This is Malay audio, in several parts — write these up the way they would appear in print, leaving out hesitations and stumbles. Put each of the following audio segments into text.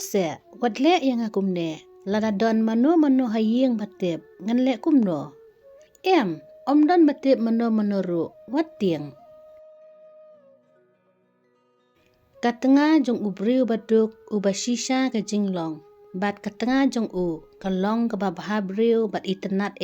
se wadle yang akumne lada don mano haying batep ngan le kumno. Om don batep mano wat tiang. Katengah jong ubriu baduk ubashisha ke jinglong. Bat katengah jong kalong ke babahabriu bat iternat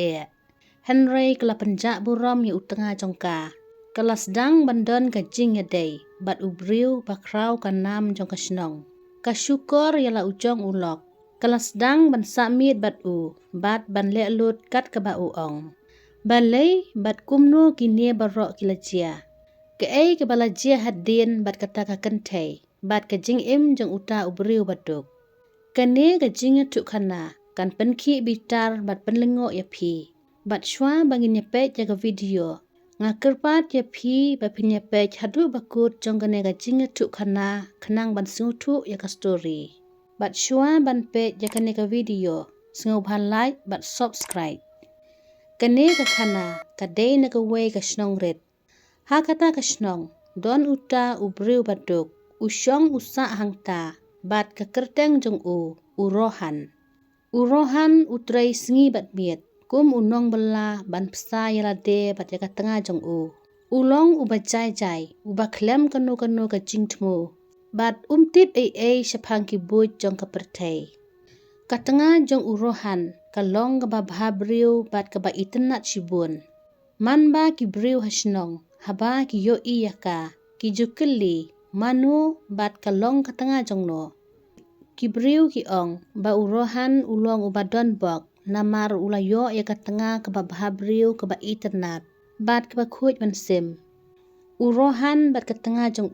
Henry kela penjak buram yu utengah jongka. Kelas dang bandon ke jing yadai. Bat ubriu bakrau kanam jong kasnong. Kasyukur yala ujong ulok. Kelas dang ban samit bat bat ban le lut kat ke ba ong. Balai bat kumno kini barok kilajia. Keai ke balajia hadin bat kata ka kentai. Bat ke jing jong uta ubriu baduk. Kene ke jing tuk kana. Kan penki bitar bat penlengok ya pi. Bat shwa bangin nyepet jaga video. Ngakerpat ya pi bapin nyepet hadu bakut jong kene ke jing tuk kana. Kenang ban sengutuk ya ka story. Bat shwa ban pet ya kene ke video. Sengu ban like bat subscribe. Kene ke kana kadai na ke way ke snong red. Ha kata ke snong don uta ubriu baduk. Usyong usak hangta bat ke kerteng jong urohan. Urohan utrai sengi bat miet. Kum unong bela ban pesa yalade bat jaga tengah jong Ulong uba jai uba klem kanu ke jing tmu. Bat umtit syapang kibut jong ke pertai. Katengah jong urohan kalong ke babhabriu bat ke ba itenat shibun. Man ba kibriu hasnong haba ki yoi yaka ki jukeli manu bat kalong katengah jong no. Kibriu ki ong ba urohan ulong ubadon bok. Namar ulayo ya katengah ke babhabriu ke ba iternat. Bat ke ba kuj mansim. Urohan bat katengah jong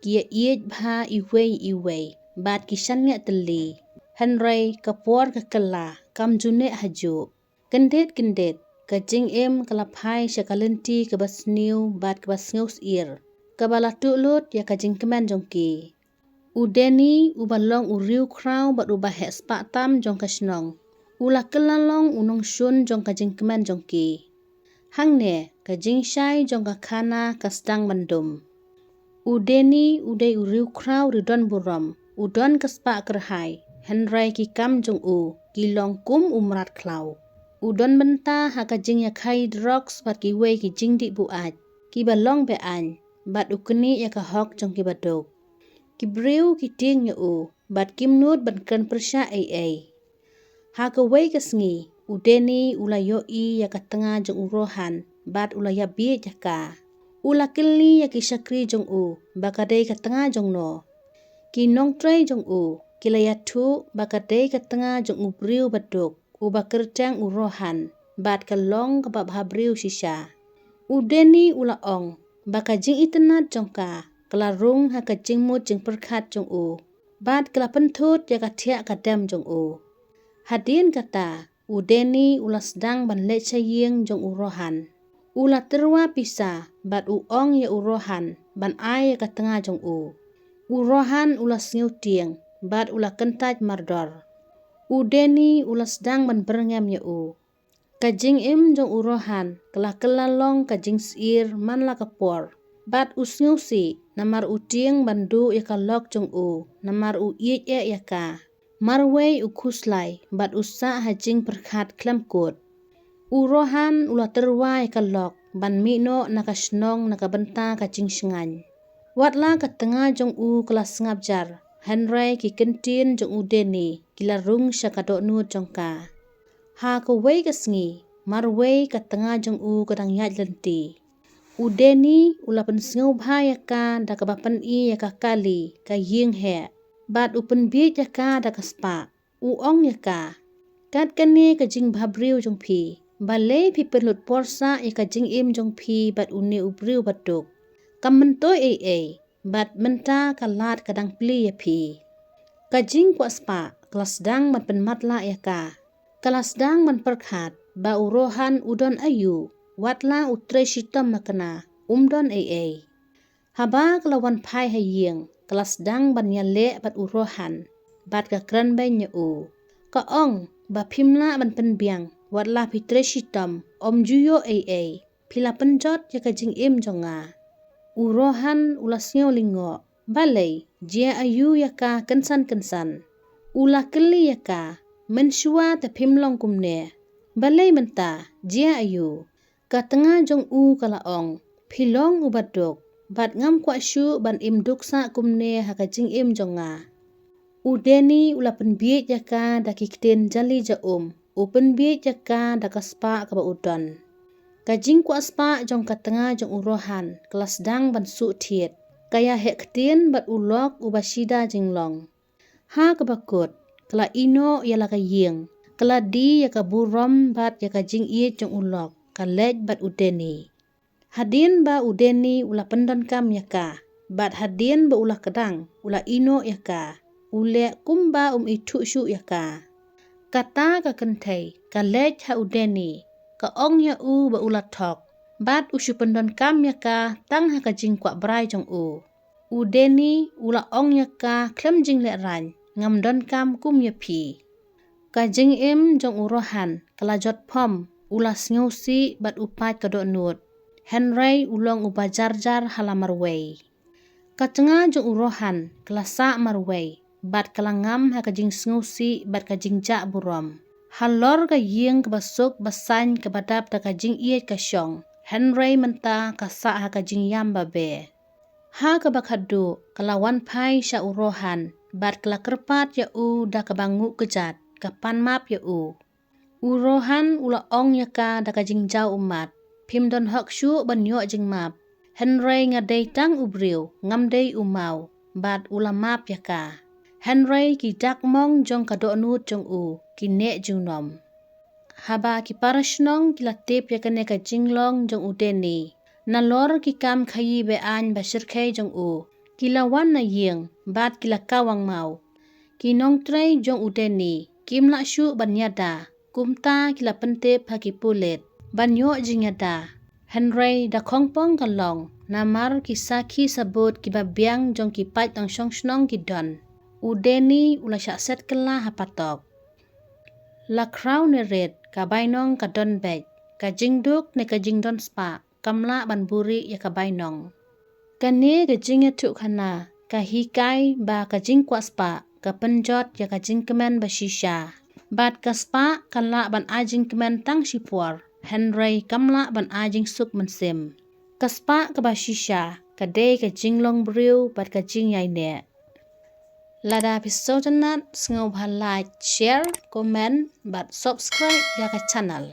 kia iej bha iwei. Bat kisan ngak teli. Henry kapor ke kela. Kam junek haju. Kendet. Ke jing kelapai syakalenti ke basniu bat ke basngaus ir. Ke balatuk lut ya ke jing keman jong ki. Udeni ubalong uriu krau bat ubah hek sepak tam jong kasnong. Ula kelalong unong shun jong ka jing keman jong ki. Hang ne ka jing syai jong ka kana ka sedang bandum. Udeni udai uriu krau ridon buram. Udon ka sepak kerhai. Henry ki kam jong kilong kum umrat klau. Udon benta ha ka jing ya khai drugs bat ki wei ki jing di buat. Ki balong be an. Bat ukeni ya ka hok jong ki baduk. Ki briu ki ting ya bat kimnut bat kan persya Ha ka wei ka sengi, udeni ula yoi ya ka tengah jong urohan, bat ula ya biet ya ka. Ula kili ya ki syakri jong bakadai ka tengah jong no. Ki nong tray jong kila ya tu bakadai ka tengah jong ubriu baduk, uba kertang urohan, bat ka long ka babhabriu shisha. Udeni ula ong, baka jing itenat jong ka, kelarung ha ka jing mut jing perkat jong bat kela pentut ya ka tiak ka dam jong Hadin kata, udeni ula sedang ban lek saying jong urohan. Ula terwa pisa, bat uong ya urohan, ban ai ya ka tengah jong Urohan ula sengiu tiang, bat ula kentaj mardor. Udeni ula sedang ban berengam ya Kajing jong urohan, kelah kelalong kajing sir man la kapor. Bat usngiu si, namar utiang bandu ya ka lok jong namar iej ya ka. Marway ukuslai bat usa hajing perkat klemkut. Urohan ula terwai kalok ban mino nakasnong nakabenta kacing sengan. Watla ka tengah jong kelas ngabjar. Henry ki kentin jong udeni kilarung syakadok nut jong ka. Ha ka wei ka sengi marway ka tengah jong kadang yat lenti. Udeni ula pensengau bahaya ka da kabapan ya ka kali ka ying he. Bat upen biet ya ka da kaspa. Uong ya ka. Kat kene ka jing bhabriu jong pi. Balai pi pelut porsa ya ka jing jong pi bat uni ubriu baduk. Kam mentoi bat menta kalat kadang pli ya pi. Ka jing kwa spa kelas dang man penmatla ya ka. Kelas dang man perkat ba urohan udon ayu. Watla utre shitam makana umdon Haba kelawan pai haying. Kelas dang ban yale bat urohan. Bat ka kran bay nya Ka ong ba pimla ban penbiang. Watla pitre shitam. Om juyo Pila penjot ya ka jing jonga. Urohan ulas lingo. Balai jia ayu ya ka kensan. Ulah keli yaka mensua te pim long kumne. Balai menta jia ayu. Katengah jong u kalaong. Pilong ubaduk. Bat ngam kwa syu ban im duksa kumne haka jing im jonga. Udeni ula penbiet yaka daki kten jali jaum. Penbiet yaka daka spa kaba udon. Kajing kwa spa jong katengah jong urohan. Kelas dang ban su tiet. Kaya hek kten bat ulok ubashida jinglong. Ha kabakut. Kala ino yala ka ying. Kala di yaka burom bat yaka jing iet jong ulok. Kalej bat udeni. Hadin ba udeni ula pendon kam yaka. Bat hadin ba ula kedang. Ula ino yaka. Ule kumba itu syu yaka. Kata ka kentai. Kalej ha udeni. Ka ong ya u ba ula tok. Bat usyu pendon kam yaka. Tang ha ka jing kwa brai jong u. Udeni ula ong yaka klem jing le ran. Ngam don kam kum ya pi. Ka jing im jong urohan. Kalajot pom. Ula sngausi bat upat kadok nut. Henry ulong ubajar-jar halamar wei. Katengah jong urohan kelasa marwei. Bat kalangam ha kajing sngausi bat kajing jak burom. Halor ka ying kebasuk basan kebadap da kajing iet kasyong. Henry menta kasa ha kajing yam babe. Ha kabakadu kalawan pai sya urohan. Bat kelakerpat ya u da kebangu kejat. Kapan map ya u. Urohan ula ong yaka da kajing jau umat. Pim don hok syu ban yo jing map. Henry ngadei tang ubriu. Ngamdei umau. Bat ula map yaka. Henry ki dak mong jong kadok nut jong u. Ki nek jing nom. Haba ki parasnong ki latip yaka ne kajing long jong udeni. Nalor ki kam kayi be an basirkai jong u. Kilawan na ying, bat kila kawang mau. Kinong tray jong udeni, kim lak syu ban yada. Kumta kila pentip haki pulit. Ban yo jing yada. Henry da kongpong kalong. Namar kisaki sabut kibabiang jong kipat ang syong ki don. Udeni ula syakset kela hapatok. La kraw ne red, kabainong kadon bej. Kajing duk ne kajing don spa. Kamla ban buri ya kabainong. Kane kajing ya tuk hana. Kahikai ba kajing kwa spa. Kapenjot ya kajing kemen basisya. Bat kaspa kala ban ajing kemen tang sipuar. Henry kamla ban ajing suk mensim. Kaspa kabasisya. Kadai kajing long briu bat kajing yai ne. Lada episode nat sengau like, share, komen, bat subscribe ya ka channel.